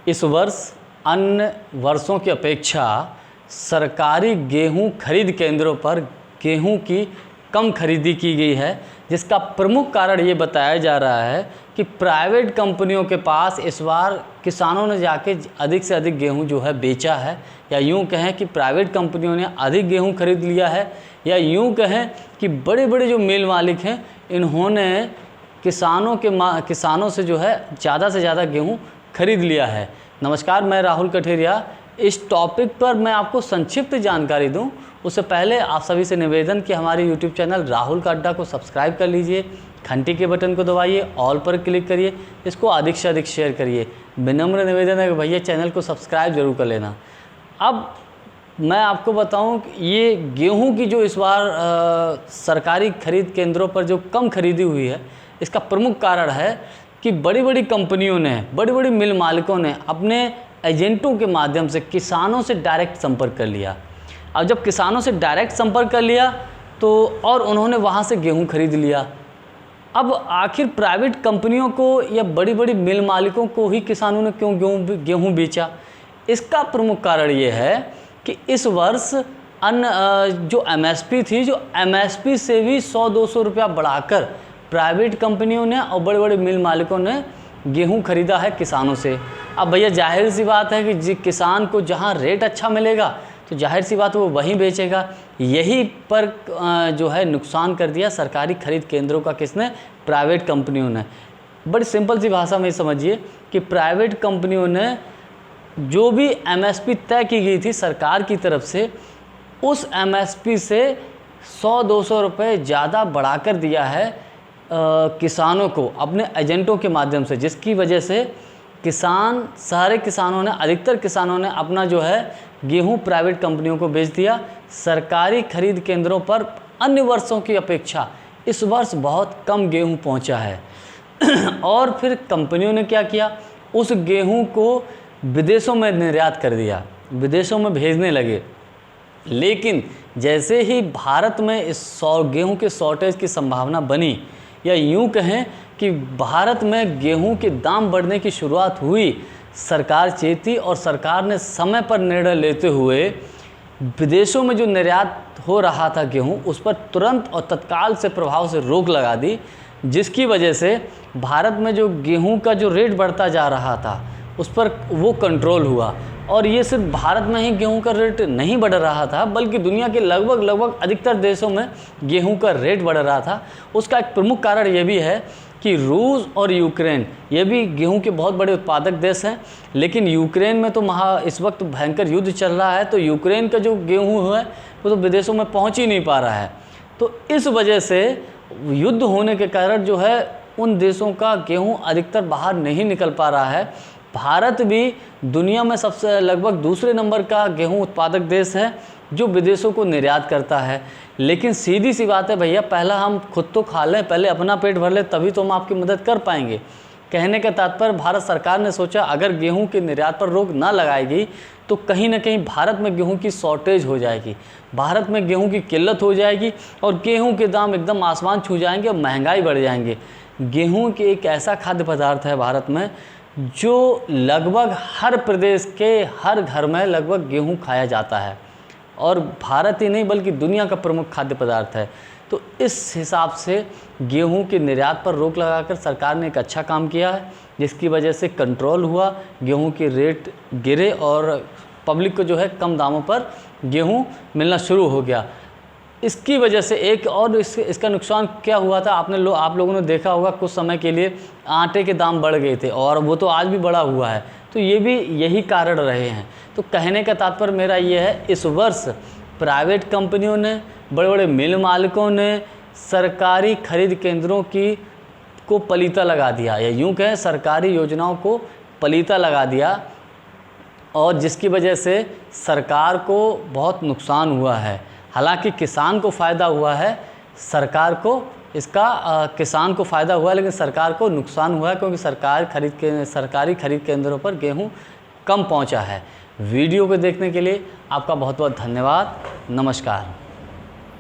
इस वर्ष अन्य वर्षों की अपेक्षा सरकारी गेहूं खरीद केंद्रों पर गेहूं की कम खरीदी की गई है, जिसका प्रमुख कारण ये बताया जा रहा है कि प्राइवेट कंपनियों के पास इस बार किसानों ने जाके अधिक से अधिक गेहूं जो है बेचा है, या यूं कहें कि प्राइवेट कंपनियों ने अधिक गेहूं खरीद लिया है, या यूं कहें कि बड़े बड़े जो मिल मालिक हैं इन्होंने किसानों से जो है ज़्यादा से ज़्यादा गेहूं खरीद लिया है। नमस्कार, मैं राहुल कठेरिया। इस टॉपिक पर मैं आपको संक्षिप्त जानकारी दूं, उससे पहले आप सभी से निवेदन कि हमारे यूट्यूब चैनल राहुल का अड्डा को सब्सक्राइब कर लीजिए, घंटी के बटन को दबाइए, ऑल पर क्लिक करिए, इसको अधिक से अधिक शेयर करिए। विनम्र निवेदन है कि भैया चैनल को सब्सक्राइब जरूर कर लेना। अब मैं आपको बताऊं कि ये गेहूं की जो इस बार सरकारी खरीद केंद्रों पर जो कम खरीदी हुई है, इसका प्रमुख कारण है कि बड़ी बड़ी कंपनियों ने, बड़ी बड़ी मिल मालिकों ने अपने एजेंटों के माध्यम से किसानों से डायरेक्ट संपर्क कर लिया। अब जब किसानों से डायरेक्ट संपर्क कर लिया तो और उन्होंने वहाँ से गेहूं खरीद लिया। अब आखिर प्राइवेट कंपनियों को या बड़ी बड़ी मिल मालिकों को ही किसानों ने क्यों गेहूं बेचा? इसका प्रमुख कारण ये है कि इस वर्ष जो एमएसपी थी, जो एमएसपी से भी 100-200 रुपया बढ़ाकर प्राइवेट कंपनियों ने और बड़े बड़े मिल मालिकों ने गेहूं खरीदा है किसानों से। अब भैया जाहिर सी बात है कि किसान को जहां रेट अच्छा मिलेगा तो जाहिर सी बात वो वहीं बेचेगा। यही पर जो है नुकसान कर दिया सरकारी खरीद केंद्रों का किसने? प्राइवेट कंपनियों ने। बड़ी सिंपल सी भाषा में समझिए कि प्राइवेट कंपनियों ने जो भी एमएसपी तय की गई थी सरकार की तरफ से, उस एमएसपी से 100-200 रुपये ज़्यादा बढ़ाकर दिया है किसानों को अपने एजेंटों के माध्यम से, जिसकी वजह से सारे किसानों ने, अधिकतर किसानों ने अपना जो है गेहूं प्राइवेट कंपनियों को बेच दिया। सरकारी खरीद केंद्रों पर अन्य वर्षों की अपेक्षा इस वर्ष बहुत कम गेहूं पहुंचा है। और फिर कंपनियों ने क्या किया? उस गेहूं को विदेशों में निर्यात कर दिया, विदेशों में भेजने लगे। लेकिन जैसे ही भारत में इस गेहूं के शॉर्टेज की संभावना बनी, या यूं कहें कि भारत में गेहूं के दाम बढ़ने की शुरुआत हुई, सरकार चेती और सरकार ने समय पर निर्णय लेते हुए विदेशों में जो निर्यात हो रहा था गेहूं, उस पर तुरंत और तत्काल से प्रभाव से रोक लगा दी, जिसकी वजह से भारत में जो गेहूं का जो रेट बढ़ता जा रहा था उस पर वो कंट्रोल हुआ। और ये सिर्फ भारत में ही गेहूं का रेट नहीं बढ़ रहा था, बल्कि दुनिया के लगभग अधिकतर देशों में गेहूं का रेट बढ़ रहा था। उसका एक प्रमुख कारण ये भी है कि रूस और यूक्रेन, ये भी गेहूं के बहुत बड़े उत्पादक देश हैं, लेकिन यूक्रेन में तो इस वक्त भयंकर युद्ध चल रहा है, तो यूक्रेन का जो गेहूं है वो तो विदेशों में पहुंच ही नहीं पा रहा है। तो इस वजह से युद्ध होने के कारण जो है उन देशों का गेहूं अधिकतर बाहर नहीं निकल पा रहा है। भारत भी दुनिया में सबसे लगभग दूसरे नंबर का गेहूं उत्पादक देश है जो विदेशों को निर्यात करता है। लेकिन सीधी सी बात है भैया, पहला हम खुद तो खा लें, पहले अपना पेट भर लें, तभी तो हम आपकी मदद कर पाएंगे। कहने का तात्पर्य, भारत सरकार ने सोचा अगर गेहूं के निर्यात पर रोक ना लगाएगी तो कहीं ना कहीं भारत में गेहूं की शॉर्टेज हो जाएगी, भारत में गेहूं की किल्लत हो जाएगी और गेहूं के दाम एकदम आसमान छू जाएंगे और महंगाई बढ़ जाएंगे। गेहूं के एक ऐसा खाद्य पदार्थ है भारत में जो लगभग हर प्रदेश के हर घर में लगभग गेहूं खाया जाता है, और भारत ही नहीं बल्कि दुनिया का प्रमुख खाद्य पदार्थ है। तो इस हिसाब से गेहूं के निर्यात पर रोक लगाकर सरकार ने एक अच्छा काम किया है, जिसकी वजह से कंट्रोल हुआ, गेहूं के रेट गिरे और पब्लिक को जो है कम दामों पर गेहूं मिलना शुरू हो गया। इसकी वजह से एक और इसका नुकसान क्या हुआ था, आप लोगों ने देखा होगा, कुछ समय के लिए आटे के दाम बढ़ गए थे और वो तो आज भी बढ़ा हुआ है। तो ये भी यही कारण रहे हैं। तो कहने का तात्पर्य मेरा ये है, इस वर्ष प्राइवेट कंपनियों ने, बड़े बड़े मिल मालिकों ने सरकारी खरीद केंद्रों को पलीता लगा दिया, या यूँ कहें सरकारी योजनाओं को पलीता लगा दिया, और जिसकी वजह से सरकार को बहुत नुकसान हुआ है। हालांकि किसान को फ़ायदा हुआ है, सरकार को किसान को फ़ायदा हुआ है, लेकिन सरकार को नुकसान हुआ है, क्योंकि सरकारी खरीद केंद्रों पर गेहूं कम पहुंचा है। वीडियो को देखने के लिए आपका बहुत बहुत धन्यवाद। नमस्कार।